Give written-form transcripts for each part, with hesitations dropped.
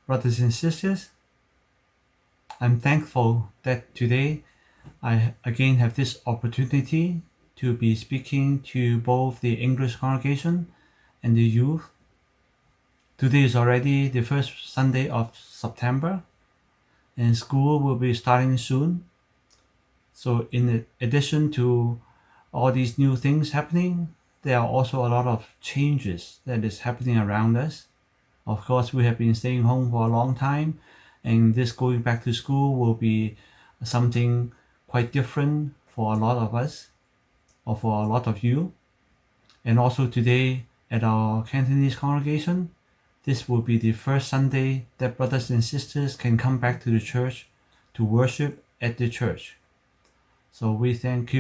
Brothers and sisters, I'm thankful that today I again have this opportunity to be speaking to both the English congregation and the youth. Today is already the first Sunday of September, and school will be starting soon. So in addition to all these new things happening, there are also a lot of changes that is happening around us. Of course, we have been staying home for a long time, and this going back to school will be something quite different for a lot of us, or for a lot of you. And also today at our Cantonese congregation, this will be the first Sunday that brothers and sisters can come back to the church to worship at the church. So we thank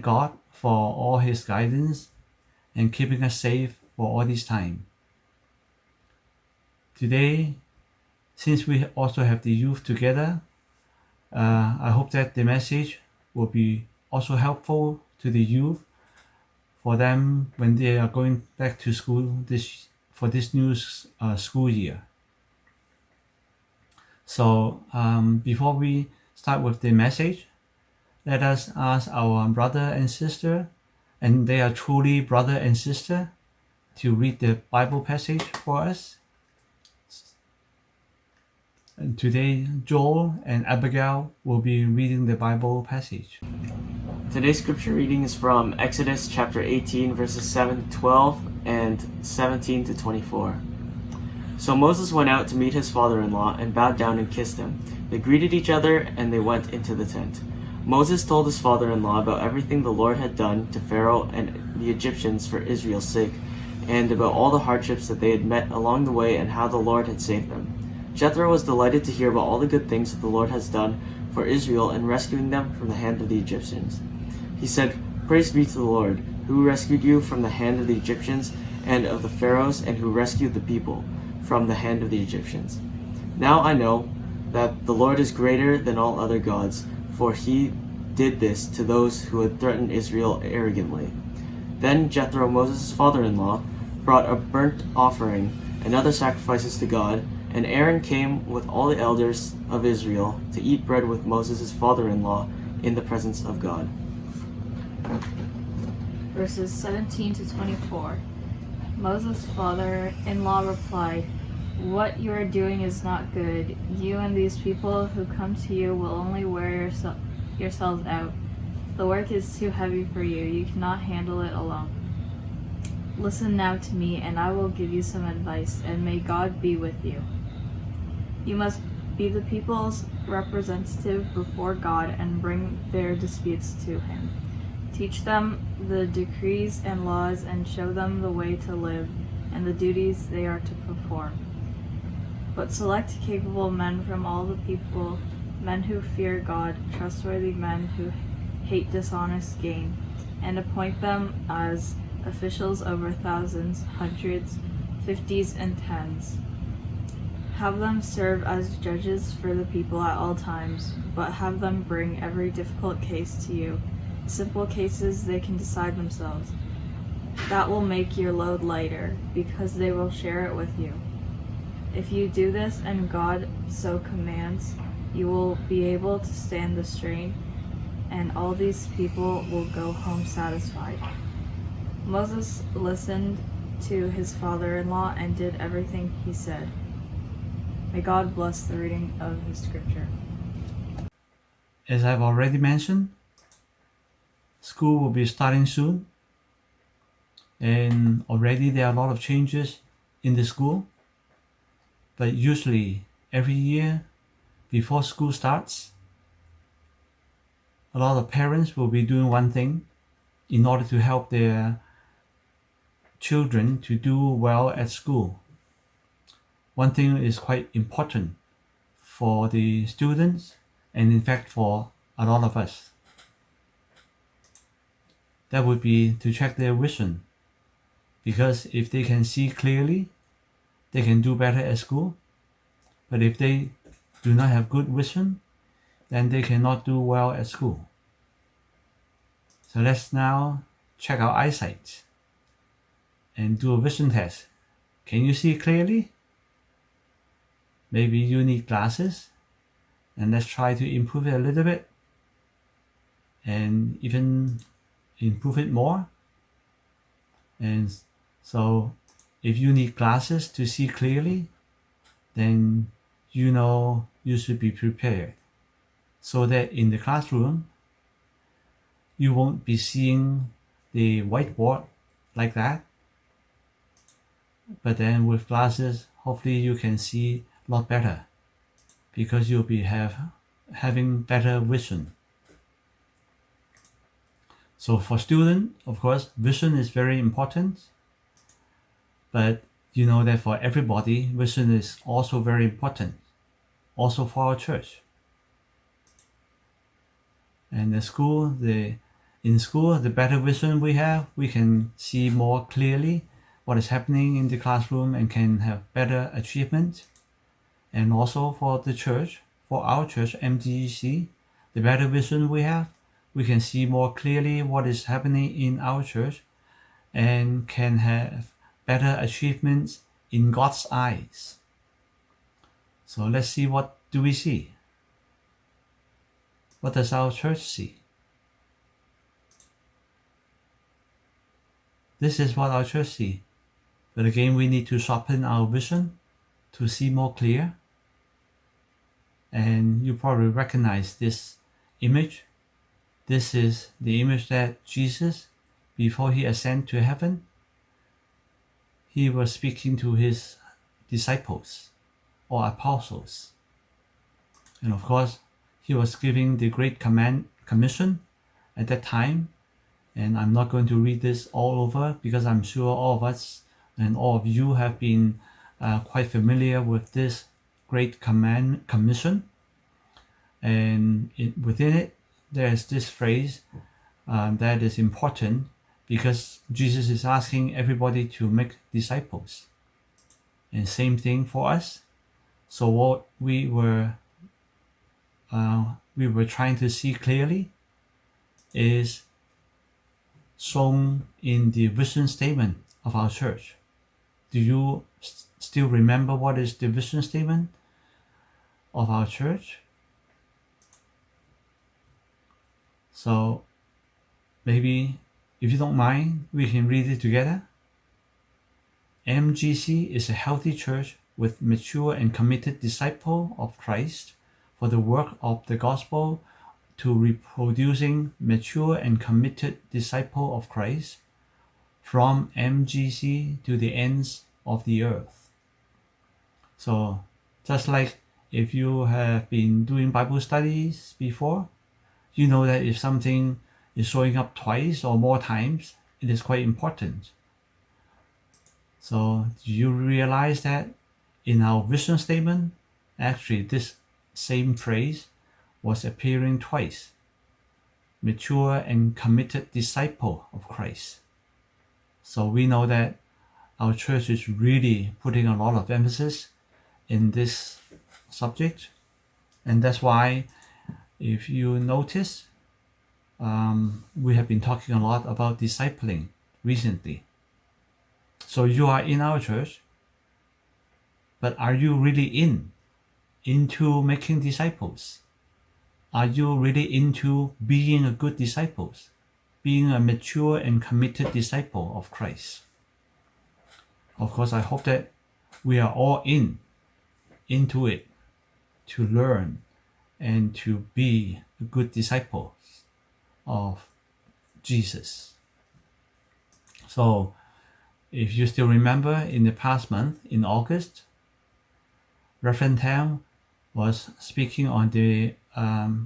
God for all His guidance and keeping us safe for all this time. Today, since we also have the youth together, I hope that the message will be also helpful to the youth for them when they are going back to school for this new school year. So before we start with the message, let us ask our brother and sister, and they are truly brother and sister, to read the Bible passage for us. And today, Joel and Abigail will be reading the Bible passage. Today's scripture reading is from Exodus chapter 18, verses 7 to 12 and 17 to 24. So Moses went out to meet his father-in-law and bowed down and kissed him. They greeted each other and they went into the tent. Moses told his father-in-law about everything the Lord had done to Pharaoh and the Egyptians for Israel's sake, and about all the hardships that they had met along the way and how the Lord had saved them. Jethro was delighted to hear about all the good things that the Lord has done for Israel in rescuing them from the hand of the Egyptians. He said, "Praise be to the Lord, who rescued you from the hand of the Egyptians and of the Pharaohs, and who rescued the people from the hand of the Egyptians. Now I know that the Lord is greater than all other gods, for he did this to those who had threatened Israel arrogantly." Then Jethro, Moses' father-in-law, brought a burnt offering and other sacrifices to God, and Aaron came with all the elders of Israel to eat bread with Moses' father-in-law in the presence of God. Verses 17 to 24. Moses' father-in-law replied, "What you are doing is not good. You and these people who come to you will only wear yourselves out. The work is too heavy for you. You cannot handle it alone. Listen now to me, and I will give you some advice, and may God be with you. You must be the people's representative before God and bring their disputes to Him. Teach them the decrees and laws and show them the way to live and the duties they are to perform. But select capable men from all the people, men who fear God, trustworthy men who hate dishonest gain, and appoint them as officials over thousands, hundreds, fifties, and tens. Have them serve as judges for the people at all times, but have them bring every difficult case to you. The simple cases they can decide themselves. That will make your load lighter, because they will share it with you. If you do this, and God so commands, you will be able to stand the strain, and all these people will go home satisfied." Moses listened to his father-in-law and did everything he said. May God bless the reading of His scripture. As I've already mentioned, school will be starting soon, and already there are a lot of changes in the school. But usually every year before school starts, a lot of parents will be doing one thing in order to help their children to do well at school. One thing is quite important for the students, and in fact for a lot of us. That would be to check their vision, because if they can see clearly, they can do better at school. But if they do not have good vision, then they cannot do well at school. So let's now check our eyesight and do a vision test. Can you see clearly? Maybe you need glasses, and let's try to improve it a little bit and even improve it more. And so if you need glasses to see clearly, then you know you should be prepared so that in the classroom you won't be seeing the whiteboard like that, but then with glasses hopefully you can see a lot better because you'll be having better vision. So for students, of course, vision is very important, but you know that for everybody, vision is also very important, also for our church. And in school, the better vision we have, we can see more clearly what is happening in the classroom and can have better achievement. And also for the church, for our church, MGEC, the better vision we have, we can see more clearly what is happening in our church and can have better achievements in God's eyes. So let's see, what do we see? What does our church see? This is what our church see. But again, we need to sharpen our vision to see more clear. And you probably recognize this image. This is the image that Jesus, before he ascended to heaven, he was speaking to his disciples or apostles. And of course, he was giving the Great Commission at that time. And I'm not going to read this all over because I'm sure all of us and all of you have been quite familiar with this Great Commission. And within it, there's this phrase that is important because Jesus is asking everybody to make disciples. And same thing for us. So what we were trying to see clearly is shown in the vision statement of our church. Do you still remember what is the vision statement of our church? So maybe if you don't mind, we can read it together. MGC is a healthy church with mature and committed disciples of Christ for the work of the gospel, to reproducing mature and committed disciples of Christ from MGC to the ends of the earth. So just like if you have been doing Bible studies before, you know that if something is showing up twice or more times, it is quite important. So do you realize that in our vision statement, actually this same phrase was appearing twice? Mature and committed disciple of Christ. So we know that our church is really putting a lot of emphasis in this subject. And that's why, if you notice, we have been talking a lot about discipling recently. So you are in our church, but are you really into making disciples? Are you really into being a good disciple, being a mature and committed disciple of Christ? Of course, I hope that we are all into it to learn and to be a good disciple of Jesus. So if you still remember, in the past month, in August, Reverend Tam was speaking on the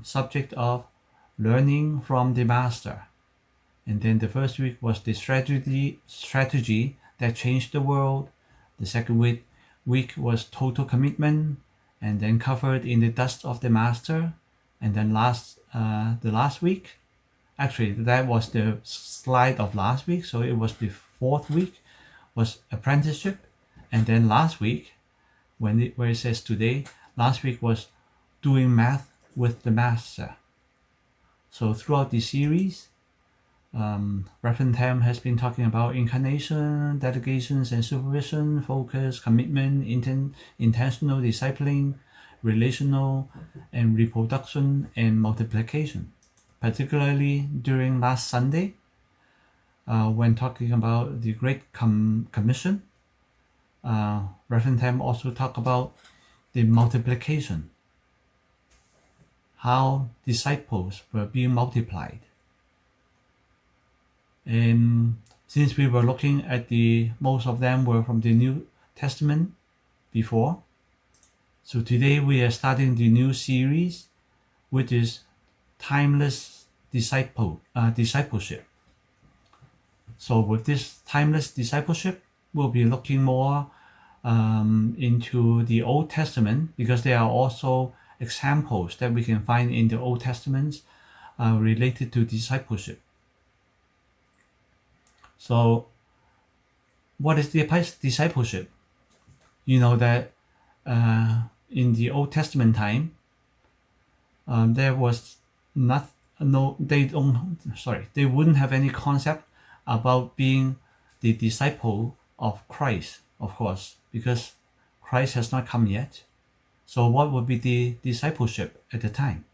subject of learning from the Master. And then the first week was the strategy that changed the world. The second week was total commitment, and then covered in the dust of the Master. And then the last week, actually that was the slide of last week, so it was the fourth week, was apprenticeship. And then last week, where it says today, last week was doing math with the Master. So throughout the series, Reverend Tam has been talking about incarnation, delegations and supervision, focus, commitment, intentional discipling, relational and reproduction and multiplication. Particularly during last Sunday, when talking about the Great Commission, Reverend Tam also talked about the multiplication, how disciples were being multiplied. And since we were looking at most of them were from the New Testament before, so today we are starting the new series, which is Timeless Discipleship. So with this Timeless Discipleship, we'll be looking more into the Old Testament, because there are also examples that we can find in the Old Testament related to discipleship. So what is the discipleship? You know that in the Old Testament time, there was they wouldn't have any concept about being the disciple of Christ, of course, because Christ has not come yet. So what would be the discipleship at the time?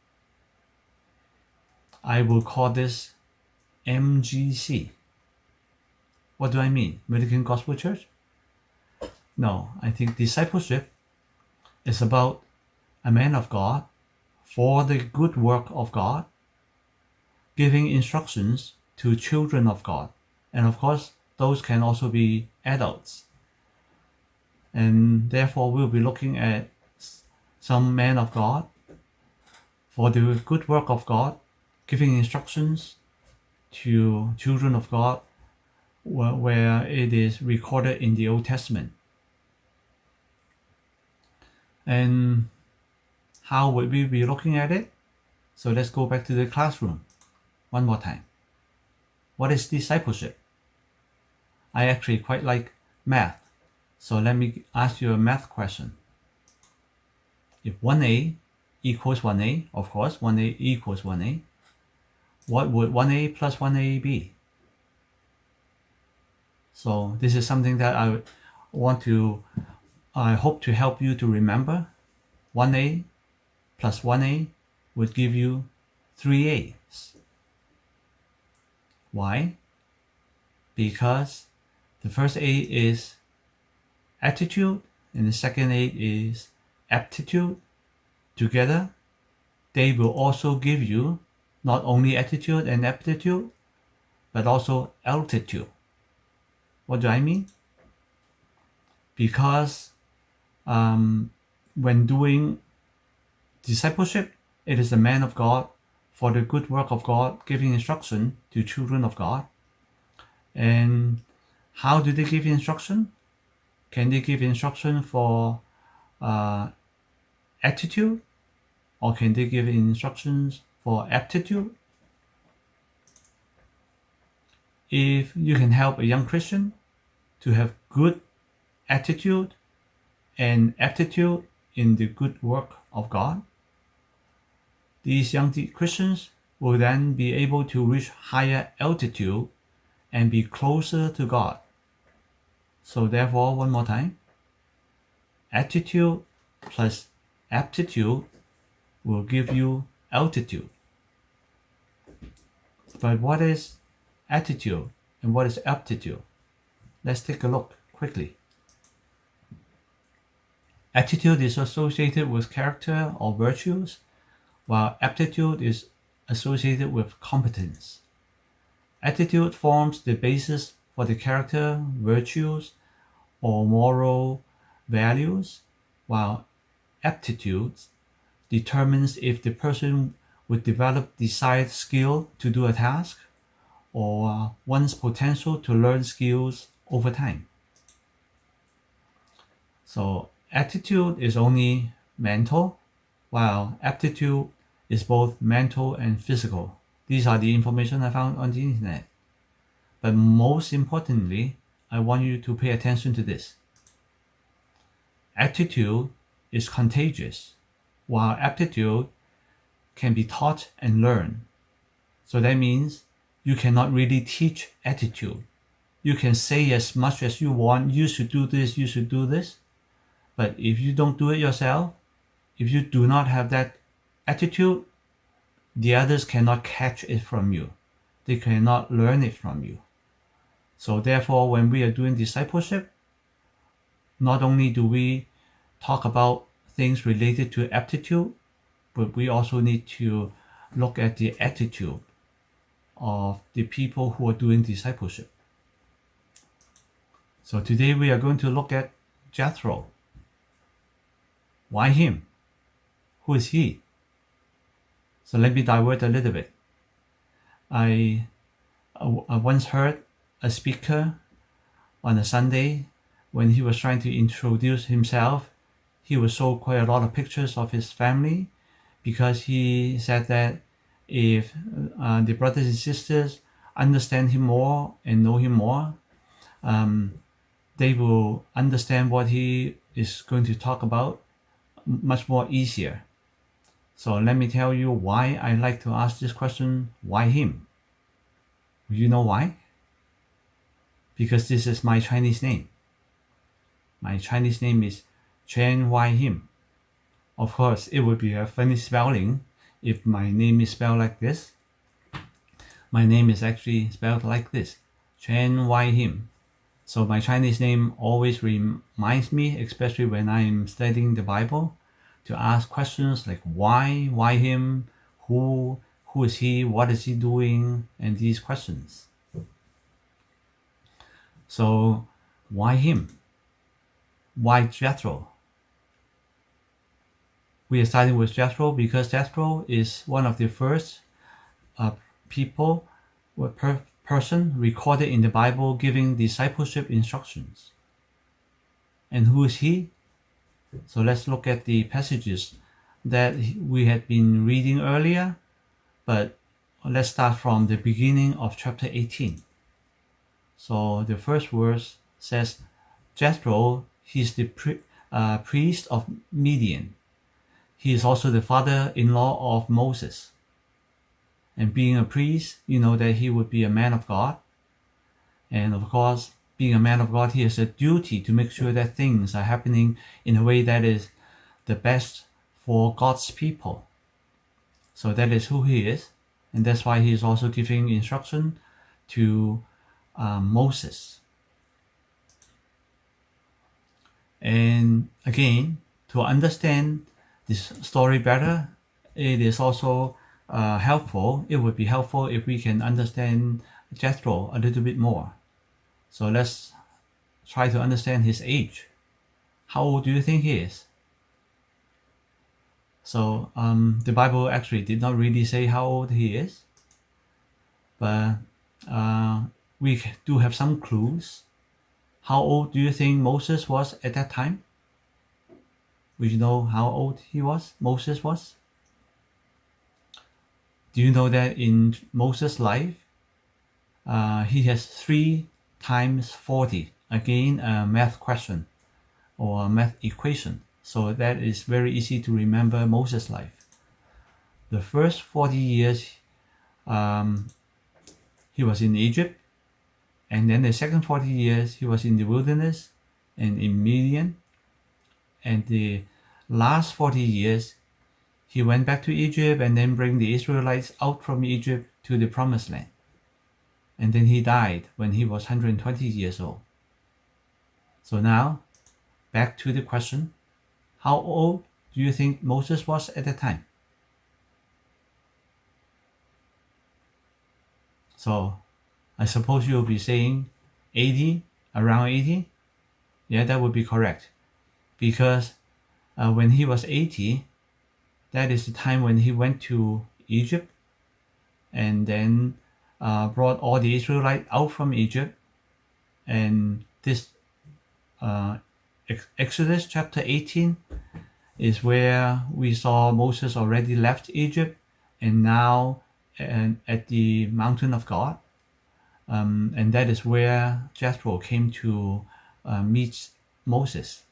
I will call this MGC. What do I mean? American Gospel Church? No, I think discipleship is about a man of God for the good work of God, giving instructions to children of God. And of course, those can also be adults. And therefore, we'll be looking at some men of God for the good work of God, giving instructions to children of God where it is recorded in the Old Testament. And how would we be looking at it? So let's go back to the classroom one more time. What is discipleship? I actually quite like math. So let me ask you a math question. If 1a equals 1a, of course, 1a equals 1a, what would 1a plus 1a be? So this is something that I hope to help you to remember. 1a plus 1a would give you 3a's. Why? Because the first A is attitude and the second A is aptitude. Together, they will also give you not only attitude and aptitude, but also altitude. What do I mean? Because when doing discipleship, it is the man of God for the good work of God, giving instruction to children of God. And how do they give instruction? Can they give instruction for attitude, or can they give instructions for aptitude? If you can help a young Christian to have good attitude and aptitude in the good work of God, these young Christians will then be able to reach higher altitude and be closer to God. So therefore, one more time, attitude plus aptitude will give you altitude. But what is attitude and what is aptitude? Let's take a look quickly. Attitude is associated with character or virtues, while aptitude is associated with competence. Attitude forms the basis for the character, virtues, or moral values, while aptitude determines if the person would develop desired skill to do a task or one's potential to learn skills over time. So attitude is only mental, while aptitude is both mental and physical. These are the information I found on the internet. But most importantly, I want you to pay attention to this. Attitude is contagious, while aptitude can be taught and learned. So that means you cannot really teach attitude. You can say as much as you want, you should do this, you should do this. But if you don't do it yourself, if you do not have that attitude, the others cannot catch it from you. They cannot learn it from you. So therefore, when we are doing discipleship, not only do we talk about things related to aptitude, but we also need to look at the attitude of the people who are doing discipleship. So today we are going to look at Jethro. Why him? Who is he? So let me divert a little bit. I once heard a speaker on a Sunday when he was trying to introduce himself. He would show quite a lot of pictures of his family because he said that if the brothers and sisters understand him more and know him more, they will understand what he is going to talk about much more easier. So let me tell you why I like to ask this question, why him? You know why? Because this is my Chinese name. My Chinese name is Chen Why Him. Of course, it would be a funny spelling if my name is spelled like this. My name is actually spelled like this, Chen Why Him. So my Chinese name always reminds me, especially when I'm studying the Bible, to ask questions like why him, who is he, what is he doing, and these questions. So why him? Why Jethro? We are starting with Jethro because Jethro is one of the first people or person recorded in the Bible giving discipleship instructions. And who is he? So let's look at the passages that we had been reading earlier, but let's start from the beginning of chapter 18. So the first verse says, Jethro, he's the priest of Midian. He is also the father-in-law of Moses. And being a priest, you know that he would be a man of God. And of course, being a man of God, he has a duty to make sure that things are happening in a way that is the best for God's people. So that is who he is. And that's why he is also giving instruction to Moses. And again, to understand this story better, it is also helpful. It would be helpful if we can understand Jethro a little bit more. So let's try to understand his age. How old do you think he is? So the Bible actually did not really say how old he is, but we do have some clues. How old do you think Moses was at that time? Would you know how old Moses was? Do you know that in Moses' life, he has 3 times 40? Again, a math question or a math equation. So that is very easy to remember Moses' life. The first 40 years, he was in Egypt. And then the second 40 years, he was in the wilderness and in Midian. And the last 40 years, he went back to Egypt and then bring the Israelites out from Egypt to the promised land. And then he died when he was 120 years old. So now, back to the question, how old do you think Moses was at that time? So I suppose you'll be saying 80, around 80? Yeah, that would be correct. Because when he was 80, that is the time when he went to Egypt and then brought all the Israelites out from Egypt. And this Exodus chapter 18 is where we saw Moses already left Egypt and now at the mountain of God. And that is where Jethro came to meet Moses.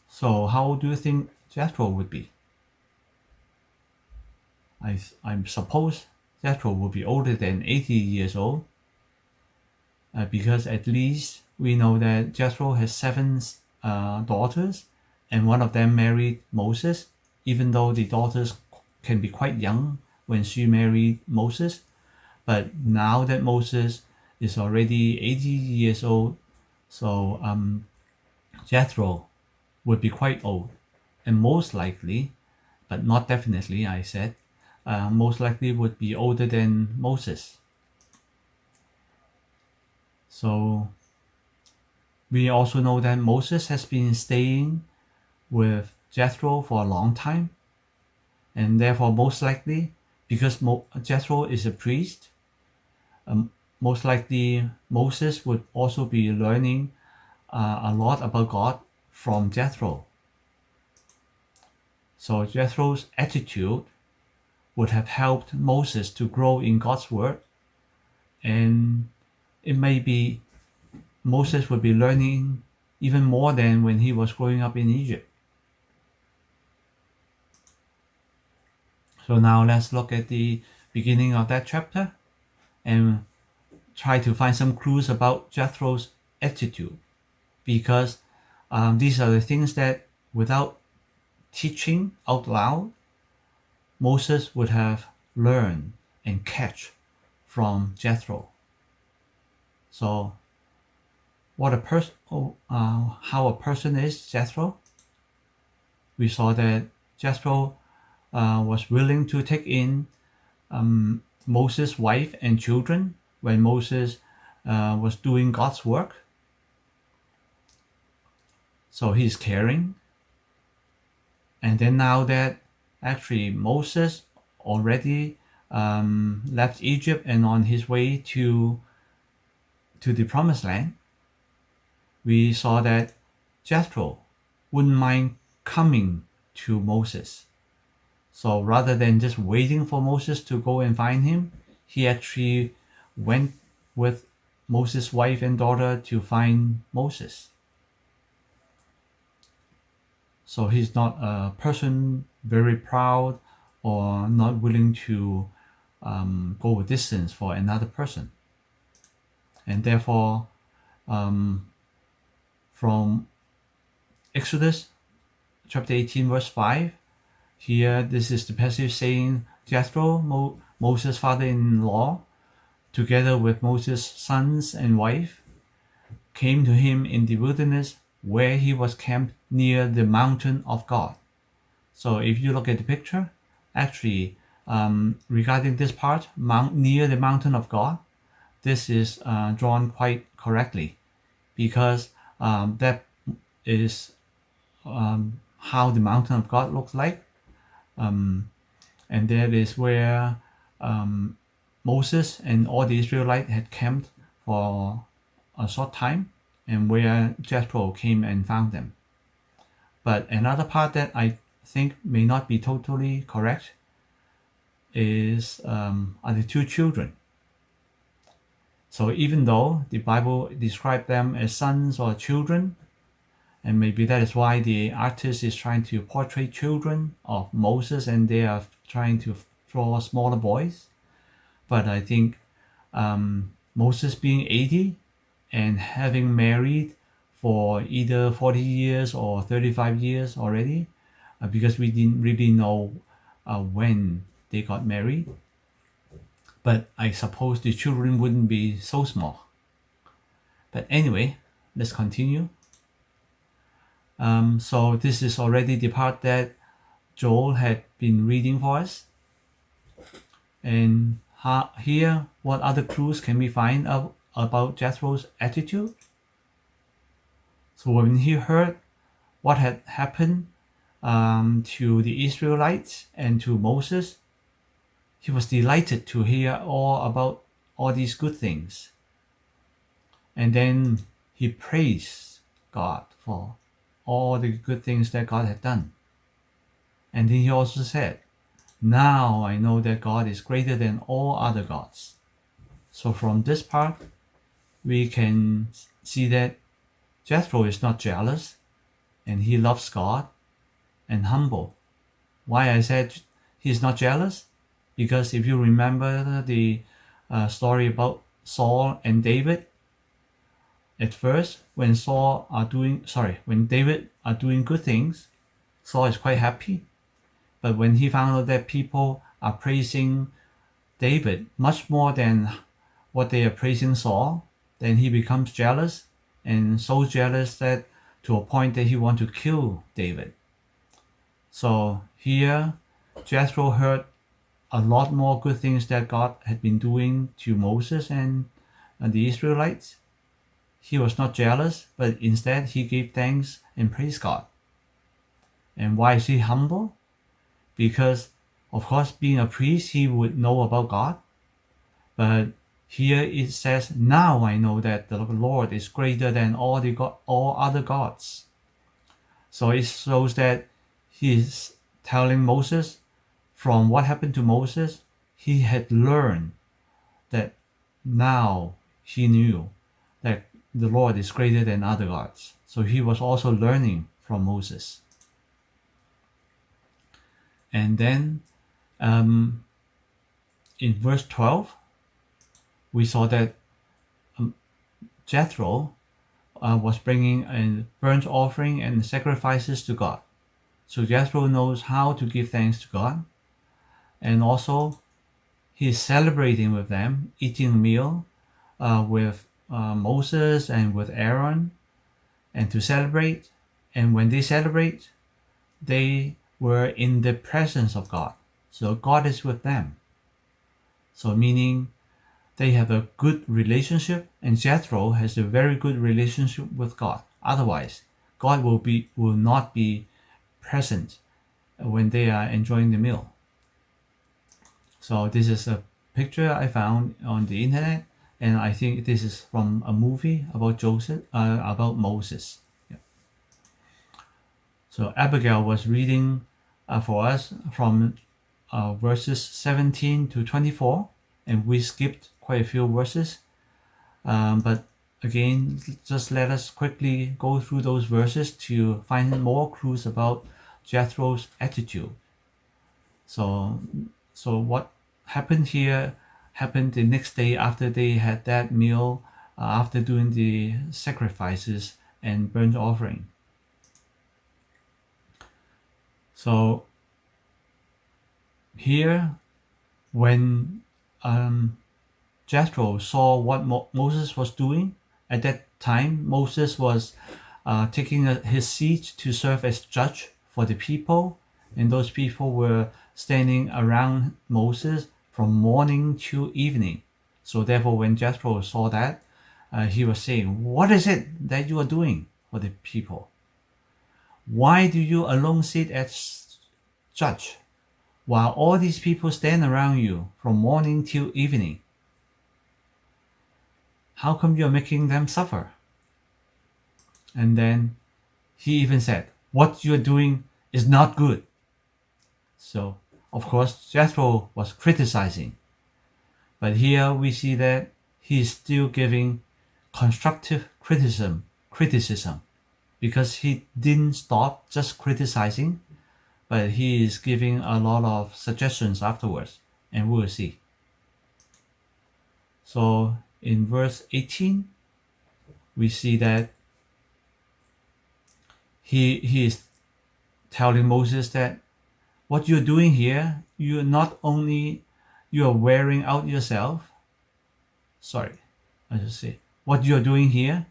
So how old do you think Jethro would be? I suppose Jethro would be older than 80 years old, because at least we know that Jethro has 7 daughters, and one of them married Moses, even though the daughters can be quite young when she married Moses. But now that Moses is already 80 years old, so Jethro would be quite old, and most likely, but not definitely, I said, most likely would be older than Moses. So we also know that Moses has been staying with Jethro for a long time, and therefore most likely, because Jethro is a priest, most likely Moses would also be learning a lot about God from Jethro. So Jethro's attitude would have helped Moses to grow in God's word, and it may be Moses would be learning even more than when he was growing up in Egypt. So now let's look at the beginning of that chapter and try to find some clues about Jethro's attitude, because these are the things that without teaching out loud, Moses would have learned and catch from Jethro. So how a person is Jethro? We saw that Jethro was willing to take in Moses' wife and children when Moses was doing God's work. So he's caring. And then now that actually Moses already left Egypt and on his way to the promised land, we saw that Jethro wouldn't mind coming to Moses. So rather than just waiting for Moses to go and find him, he actually went with Moses' wife and daughter to find Moses. So he's not a person very proud or not willing to go a distance for another person. And therefore, from Exodus chapter 18 verse 5, here this is the passage saying, Jethro, Moses' father-in-law, together with Moses' sons and wife, came to him in the wilderness where he was camped near the mountain of God. So if you look at the picture, actually regarding this part, near the mountain of God, this is drawn quite correctly, because that is how the mountain of God looks like. And that is where Moses and all the Israelites had camped for a short time, and where Jethro came and found them. But another part that I think may not be totally correct is are the 2 children. So even though the Bible describes them as sons or children, and maybe that is why the artist is trying to portray children of Moses and they are trying to draw smaller boys, but I think Moses being 80 and having married for either 40 years or 35 years already, because we didn't really know when they got married. But I suppose the children wouldn't be so small. But anyway, let's continue. So this is already the part that Joel had been reading for us. And here, what other clues can we find about Jethro's attitude? So when he heard what had happened to the Israelites and to Moses, he was delighted to hear all about all these good things. And then he praised God for all the good things that God had done. And then he also said, now I know that God is greater than all other gods. So from this part, we can see that Jethro is not jealous, and he loves God and humble. Why I said he's not jealous? Because if you remember the story about Saul and David, at first when David are doing good things, Saul is quite happy. But when he found out that people are praising David much more than what they are praising Saul, then he becomes jealous, and so jealous that to a point that he wants to kill David. So here, Jethro heard a lot more good things that God had been doing to Moses and the Israelites. He was not jealous, but instead he gave thanks and praised God. And why is he humble? Because, of course, being a priest, he would know about God. But here it says, now I know that the Lord is greater than all other gods. So it shows that he's telling Moses, from what happened to Moses, he had learned that now he knew that the Lord is greater than other gods. So he was also learning from Moses. And then in verse 12, we saw that Jethro was bringing a burnt offering and sacrifices to God. So Jethro knows how to give thanks to God. And also, he's celebrating with them, eating a meal with Moses and with Aaron, and to celebrate. And when they celebrate, they were in the presence of God. So God is with them. So meaning they have a good relationship, and Jethro has a very good relationship with God. Otherwise, God will not be present when they are enjoying the meal. So this is a picture I found on the internet, and I think this is from a movie about Moses. Yeah. So Abigail was reading for us from verses 17 to 24, and we skipped quite a few verses. But again, just let us quickly go through those verses to find more clues about Jethro's attitude. So what happened here happened the next day after they had that meal, after doing the sacrifices and burnt offering. So here, when Jethro saw what Moses was doing, at that time Moses was taking his seat to serve as judge for the people, and those people were standing around Moses from morning to evening. So therefore, when Jethro saw that, he was saying, "What is it that you are doing for the people? Why do you alone sit as judge, while all these people stand around you from morning till evening? How come you're making them suffer?" And then he even said, "What you're doing is not good." So, of course, Jethro was criticizing. But here we see that he's still giving constructive criticism, because he didn't stop just criticizing, but he is giving a lot of suggestions afterwards, and we will see. So in verse 18, we see that he is telling Moses that what you're doing here, you are wearing out yourself. What you're doing here,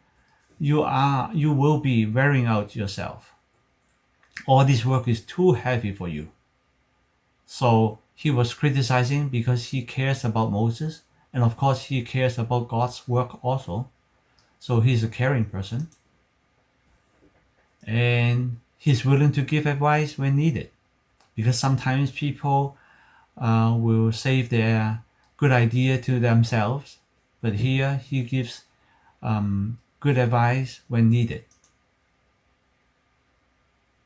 you will be wearing out yourself. All this work is too heavy for you. So he was criticizing because he cares about Moses, and of course he cares about God's work also. So he's a caring person, and he's willing to give advice when needed, because sometimes people will save their good idea to themselves, but here he gives good advice when needed.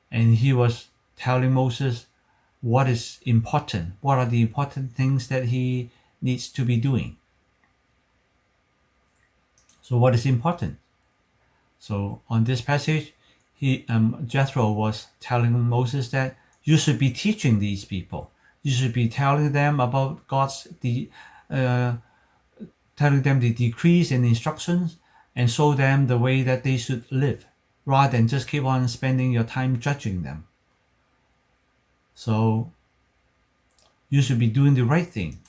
And he was telling Moses what is important, what are the important things that he needs to be doing. So what is important? So on this passage, Jethro was telling Moses that you should be teaching these people. You should be telling them about telling them the decrees and instructions and show them the way that they should live, rather than just keep on spending your time judging them. So you should be doing the right thing.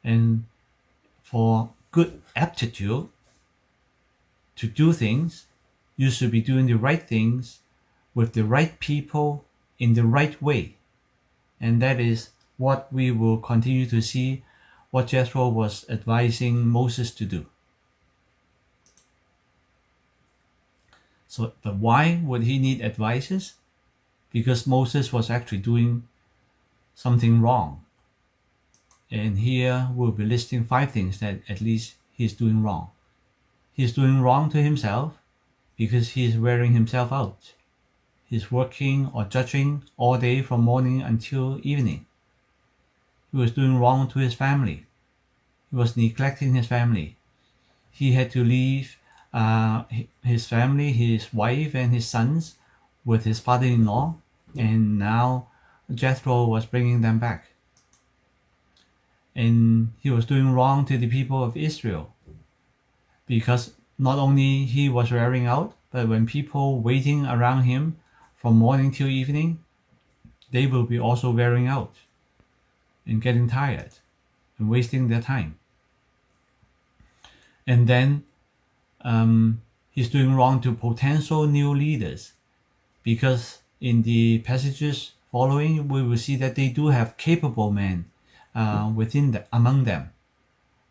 And for good aptitude to do things, you should be doing the right things with the right people in the right way. And that is what we will continue to see what Jethro was advising Moses to do. So, but why would he need advices? Because Moses was actually doing something wrong. And here we'll be listing 5 things that at least he's doing wrong. He's doing wrong to himself because he's wearing himself out. He's working or judging all day from morning until evening. He was doing wrong to his family. He was neglecting his family. He had to leave his family, his wife and his sons with his father-in-law, and now Jethro was bringing them back. And he was doing wrong to the people of Israel because not only he was wearing out, but when people waiting around him from morning till evening, they will be also wearing out and getting tired and wasting their time. And then he's doing wrong to potential new leaders, because in the passages following, we will see that they do have capable men among them,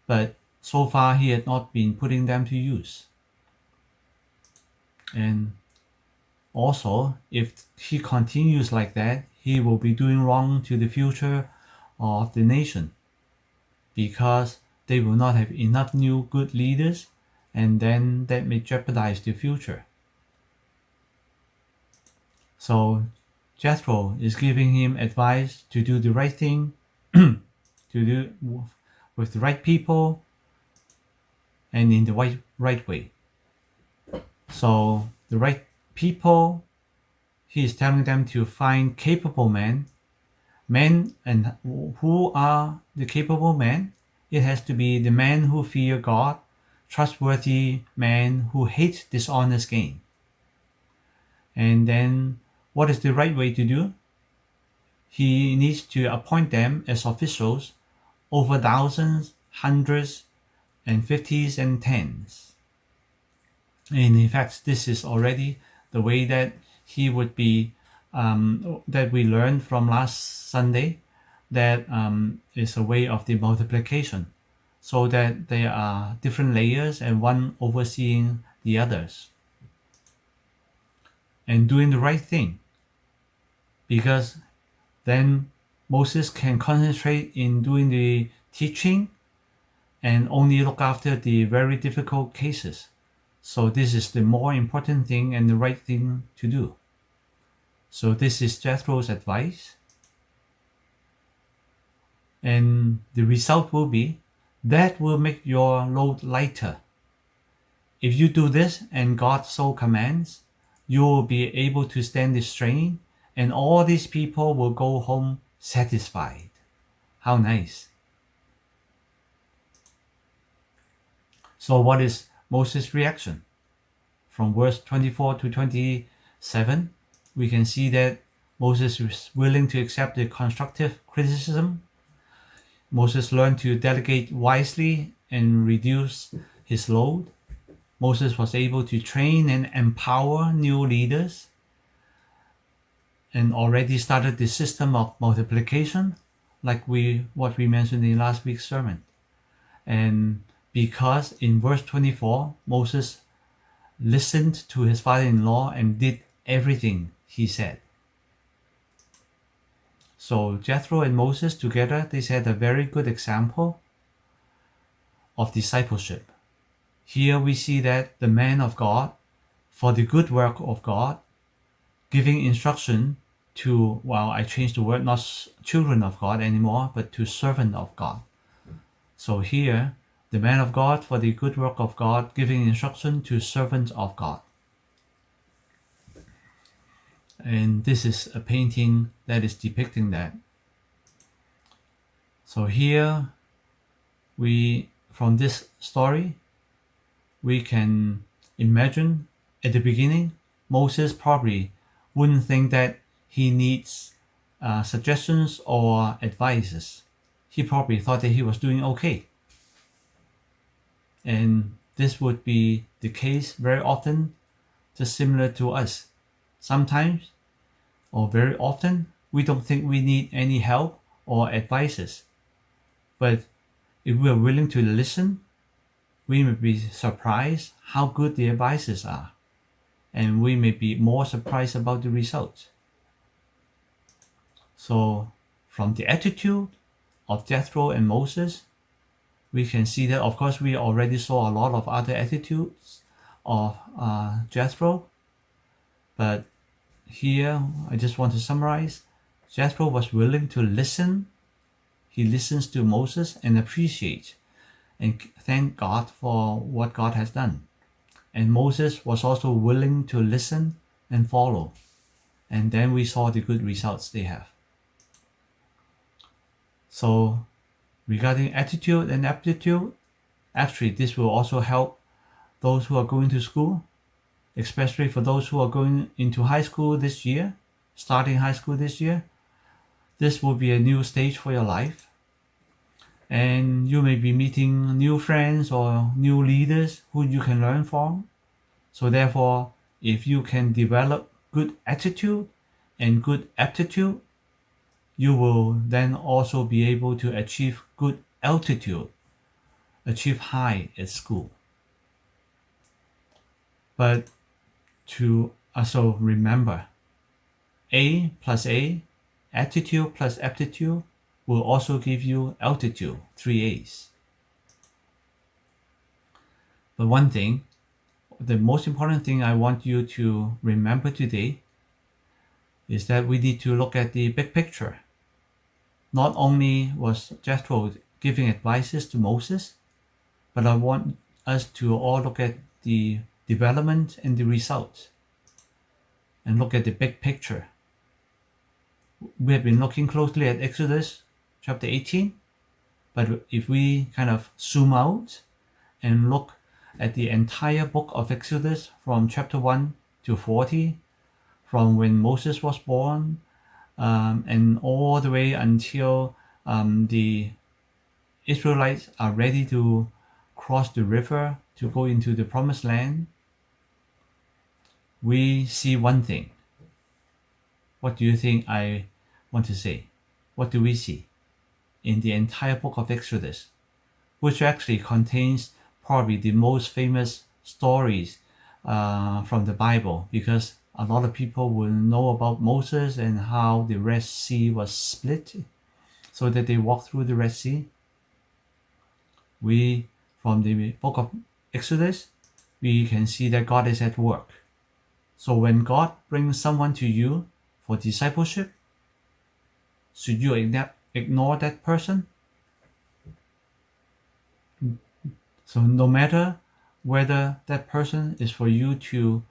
but so far he had not been putting them to use. And also, if he continues like that, he will be doing wrong to the future of the nation, because they will not have enough new good leaders, and then that may jeopardize the future. So Jethro is giving him advice to do the right thing, to do with the right people, and in the right way. So the right people, he is telling them to find capable men. And who are the capable men? It has to be the men who fear God, trustworthy men who hate dishonest gain. And then what is the right way to do? He needs to appoint them as officials over thousands, hundreds, and fifties and tens. And in fact, this is already the way that he would be, that we learned from last Sunday, that is a way of the multiplication, so that there are different layers and one overseeing the others. And doing the right thing, because then Moses can concentrate in doing the teaching and only look after the very difficult cases. So this is the more important thing and the right thing to do. So this is Jethro's advice. And the result will be that will make your load lighter. If you do this and God so commands, you will be able to stand the strain, and all these people will go home satisfied. How nice. So what is Moses' reaction? From verse 24 to 27, we can see that Moses is willing to accept the constructive criticism. Moses learned to delegate wisely and reduce his load. Moses was able to train and empower new leaders, and already started the system of multiplication, like what we mentioned in last week's sermon. And because in verse 24, Moses listened to his father-in-law and did everything he said. So Jethro and Moses together, they set a very good example of discipleship. Here we see that the man of God, for the good work of God, giving instruction to, I changed the word, not children of God anymore, but to servant of God. So here, the man of God, for the good work of God, giving instruction to servants of God. And this is a painting that is depicting that. So here from this story, we can imagine at the beginning, Moses probably wouldn't think that he needs suggestions or advices. He probably thought that he was doing okay. And this would be the case very often, just similar to us. Sometimes, or very often, we don't think we need any help or advices. But if we are willing to listen, we may be surprised how good the advices are, and we may be more surprised about the results. So, from the attitude of Jethro and Moses, we can see that, of course, we already saw a lot of other attitudes of Jethro, but here I just want to summarize. Jethro was willing to listen. He listens to Moses and appreciates and thank God for what God has done. And Moses was also willing to listen and follow. And then we saw the good results they have. So regarding attitude and aptitude, actually this will also help those who are going to school, especially for those who are going into high school this year, starting high school this year. This will be a new stage for your life. And you may be meeting new friends or new leaders who you can learn from. So therefore, if you can develop good attitude and good aptitude, you will then also be able to achieve good altitude, achieve high at school. But to also remember, A plus A, attitude plus aptitude, will also give you altitude, 3 A's. But one thing, the most important thing I want you to remember today is that we need to look at the big picture. Not only was Jethro giving advices to Moses, but I want us to all look at the development and the result and look at the big picture. We have been looking closely at Exodus chapter 18, but if we kind of zoom out and look at the entire book of Exodus from chapter 1 to 40, from when Moses was born and all the way until the Israelites are ready to cross the river to go into the promised land, we see one thing. What do you think I want to say? What do we see in the entire book of Exodus, which actually contains probably the most famous stories from the Bible, because a lot of people will know about Moses and how the Red Sea was split so that they walked through the Red Sea. From the book of Exodus, we can see that God is at work. So when God brings someone to you for discipleship, should you ignore that person? So no matter whether that person is for you to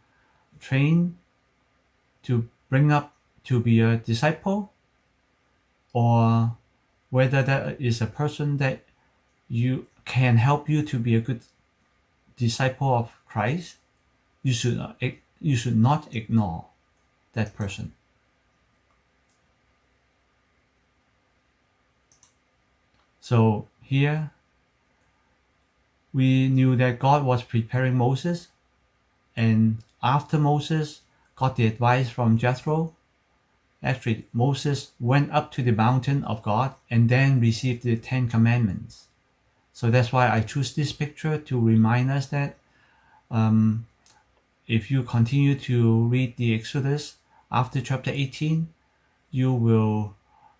train, to bring up to be a disciple, or whether that is a person that you can help you to be a good disciple of Christ, you should not ignore that person. So here we knew that God was preparing Moses, and after Moses got the advice from Jethro, actually Moses went up to the mountain of God and then received the 10 Commandments. So that's why I choose this picture to remind us that if you continue to read the Exodus after chapter 18, you will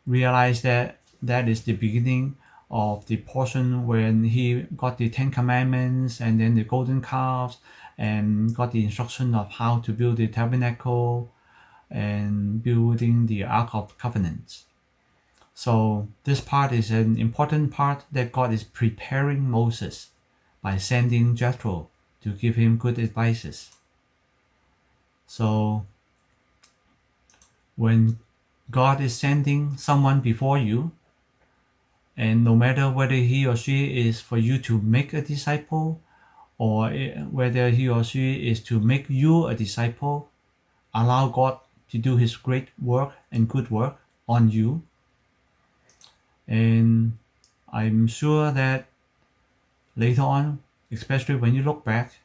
realize that that is the beginning of the portion when he got the 10 Commandments and then the golden calves and got the instruction of how to build the tabernacle and building the Ark of Covenant. So this part is an important part that God is preparing Moses by sending Jethro to give him good advices. So when God is sending someone before you, And no matter whether he or she is for you to make a disciple or whether he or she is to make you a disciple, allow God to do his great work and good work on you. And I'm sure that later on, especially when you look back,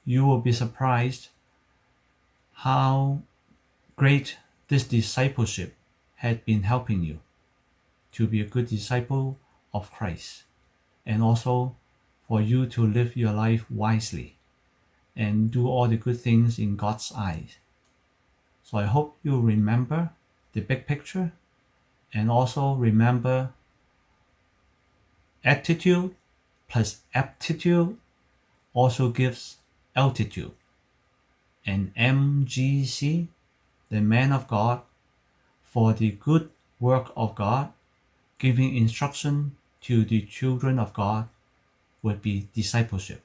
you will be surprised how great this discipleship had been helping you to be a good disciple of Christ, and also for you to live your life wisely and do all the good things in God's eyes. So I hope you remember the big picture, and also remember attitude plus aptitude also gives altitude. And MGC, the man of God, for the good work of God, giving instruction to the children of God, would be discipleship.